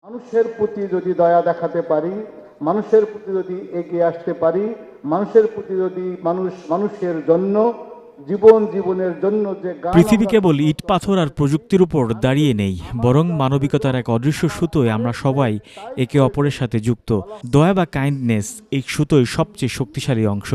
মানুষের প্রতি যদি দয়া দেখাতে পারি, মানুষের প্রতি যদি এগিয়ে আসতে পারি, মানুষের প্রতি যদি মানুষের জন্য জীবনের জন্য যে গান পৃথিবী কেবল ইট পাথর আর প্রযুক্তির উপর দাঁড়িয়ে নেই, বরং মানবিকতার এক অদৃশ্য সুতোয় আমরা সবাই একে অপরের সাথে যুক্ত। দয়া বা কাইন্ডনেস এই সুতোয় সবচেয়ে শক্তিশালী অংশ।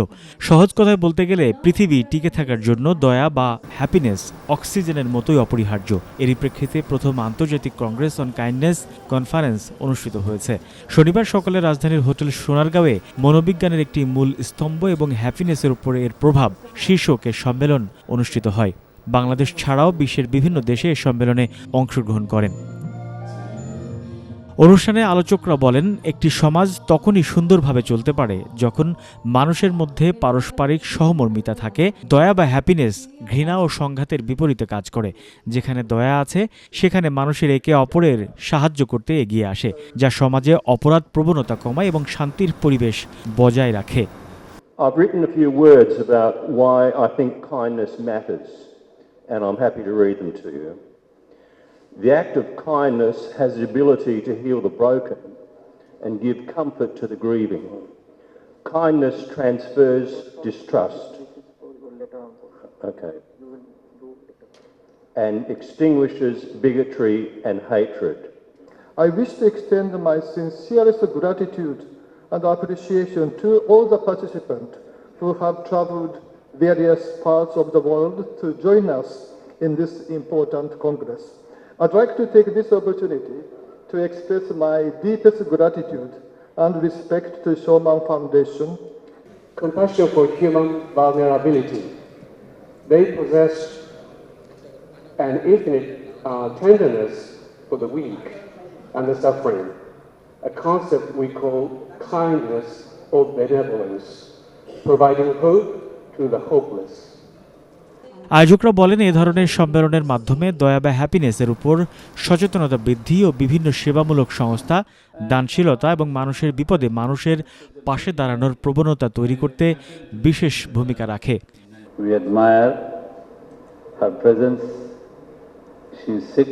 সহজ কথায় বলতে গেলে পৃথিবী টিকে থাকার জন্য দয়া বা হ্যাপিনেস অক্সিজেনের মতোই অপরিহার্য। এরই প্রেক্ষিতে প্রথম আন্তর্জাতিক কংগ্রেস অন কাইন্ডনেস কনফারেন্স অনুষ্ঠিত হয়েছে। শনিবার সকালে রাজধানীর হোটেল সোনারগাঁওয়ে মনোবিজ্ঞানের একটি মূল স্তম্ভ এবং হ্যাপিনেসের উপরে এর প্রভাব শীর্ষক সম্মেলন অনুষ্ঠিত হয়। বাংলাদেশ ছাড়াও বিশ্বের বিভিন্ন দেশে এ সম্মেলনে অংশগ্রহণ করেন। অনুষ্ঠানে আলোচকরা বলেন, একটি সমাজ তখনই সুন্দরভাবে চলতে পারে যখন মানুষের মধ্যে পারস্পরিক সহমর্মিতা থাকে। দয়া বা হ্যাপিনেস ঘৃণা ও সংঘাতের বিপরীতে কাজ করে। যেখানে দয়া আছে সেখানে মানুষের একে অপরের সাহায্য করতে এগিয়ে আসে, যা সমাজে অপরাধ প্রবণতা কমায় এবং শান্তির পরিবেশ বজায় রাখে। I've written a few words about why I think kindness matters, and I'm happy to read them to you. The act of kindness has the ability to heal the broken and give comfort to the grieving. Kindness transfers distrust, and extinguishes bigotry and hatred. I wish to extend my sincerest gratitude and appreciation to all the participants who have traveled various parts of the world to join us in this important Congress. I'd like to take this opportunity to express my deepest gratitude and respect to Shoman Foundation. Compassion for human vulnerability. They possess an infinite tenderness for the weak and the suffering, a concept we call kindness or benevolence, providing hope to the hopeless. আয়োজকরা বলেন, এ ধরনের সম্মেলনের মাধ্যমে দয়া বা হ্যাপিনেসের উপর সচেতনতা বৃদ্ধি ও বিভিন্ন সেবামূলক সংস্থা দানশীলতা এবং মানুষের বিপদে মানুষের পাশে দাঁড়ানোর প্রবণতা তৈরি করতে বিশেষ ভূমিকা রাখে। We admire her presence. She is sick.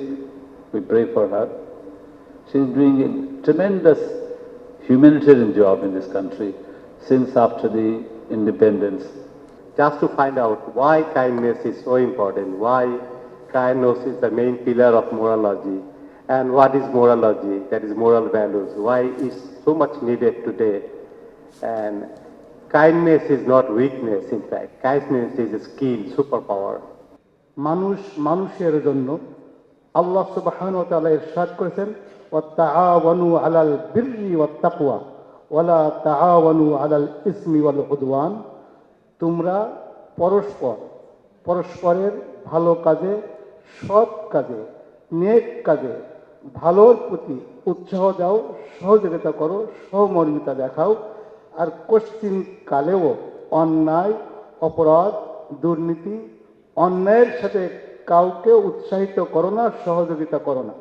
We pray for her. She is doing a tremendous humanitarian job in this country since after the independence. Just to find out why kindness is so important, why kindness is the main pillar of morality, and what is morality, that is moral values, why is so much needed today. And kindness is not weakness, in fact, kindness is a skill, superpower. মানুষের জন্য আল্লাহ সুবহানাহু ওয়া তাআলা ইরশাদ করেছেন, ওয়াতাআওয়ানু আলাল বিররি ওয়াত তাকওয়া ওয়ালা তাআওয়ানু আলাল ইসমি ওয়াল উদওয়ান। তোমরা পরস্পরের ভালো কাজে, সৎ কাজে, নেক কাজে, ভালোর প্রতি উৎসাহ দাও, সহযোগিতা করো, সহমর্মিতা দেখাও, আর কোশ্চিন কালেও অন্যায়, অপরাধ, দুর্নীতি, অন্যায়ের সাথে কাউকে উৎসাহিত করো না, সহযোগিতা করো না।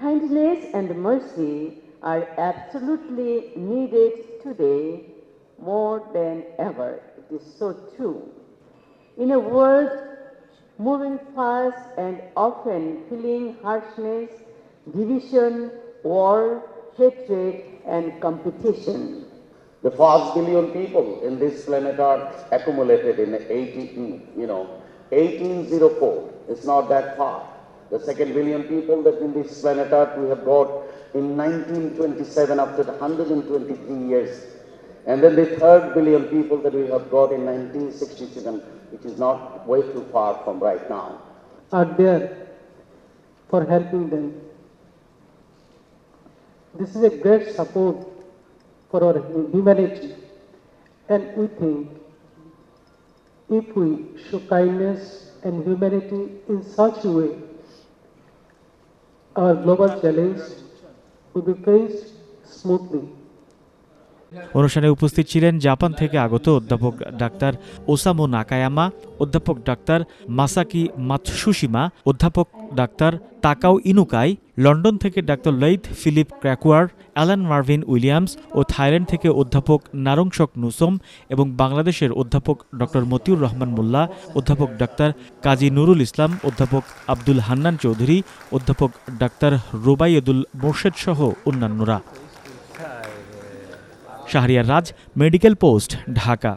Kindness and mercy are absolutely needed today more than ever. It is so true. In a world moving fast and often feeling harshness, division, war, hatred, and competition. The 1 billion people in this planet Earth accumulated in 1804. It's not that far. The 2nd billion people that in this planet Earth we have got in 1927 after 123 years. And then the 3rd billion people that we have got in 1967, which is not way too far from right now. Are there for helping them. This is a great support for our humanity. And we think if we show kindness and humanity in such a way, our global challenge will be faced smoothly. অনুষ্ঠানে উপস্থিত ছিলেন Japan থেকে আগত অধ্যাপক doctor Osamu নাকায়ামা, অধ্যাপক doctor Masaki মাতসুশিমা, অধ্যাপক doctor Takao Inukai, London থেকে doctor Leith Philip Krakauer, Alan Marvin Williams ও থাইল্যান্ড থেকে অধ্যাপক নারংসক নুসোম এবং বাংলাদেশের অধ্যাপক ডক্টর মতিউর রহমান মোল্লা, অধ্যাপক ডাক্তার কাজী নুরুল ইসলাম, অধ্যাপক আব্দুল হান্নান চৌধুরী, অধ্যাপক ডাক্তার রুবাইয়দুল মোর্শেদ সহ অন্যান্যরা। শাহরিয়ার রাজ, মেডিকেল পোস্ট, ঢাকা।